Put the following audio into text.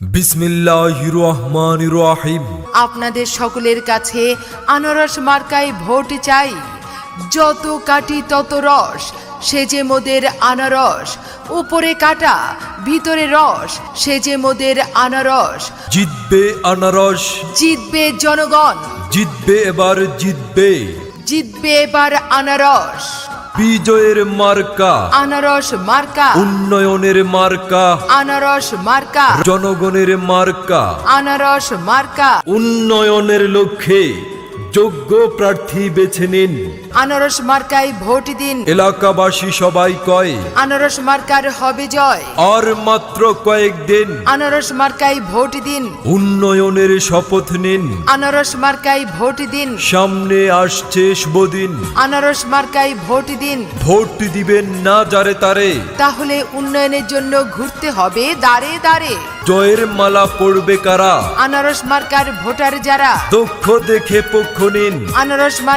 বিসমিল্লাহির রহমানির রহিম। আপনাদের সকলের কাছে আনারস মার্কায় ভোট চাই। যত কাটি তত রস, সে যে মোদের আনারস। উপরে কাটা ভিতরে রস, সে যে মোদের আনারস। জিতবে আনারস, জিতবে জনগণ, জিতবে এবার জিতবে। জিতবে এবার আনারস। বিজয়ের মার্কা আনারস মার্কা, উন্নয়নের মার্কা, আনারস মার্কা, জনগণের মার্কা। আনারস মার্কা। উন্নয়নের লক্ষ্যে যোগ্য প্রার্থী বেছে নিন। আনারস মার্কায় ভোট দিন। এলাকাবাসী সবাই কয় আনারস মার্কার হবে জয়। আর মাত্র কয়েকদিন, আনারস মার্কায় ভোট দিন। উন্নয়নের শপথ নিন। আনারস মার্কায় ভোট দিন। সামনে আসছে শুভদিন। আনারস মার্কায় ভোট দিন। ভোট দিবেন না যারে তারে, তাহলে উন্নয়নের জন্য ঘুরতে হবে দাঁড়ে দাঁড়ে। জয়ের মালা পড়বে কারা, আনারস মার্কার ভোটার যারা। দক্ষ দেখে পক্ষ নিন। আনারস মার্কা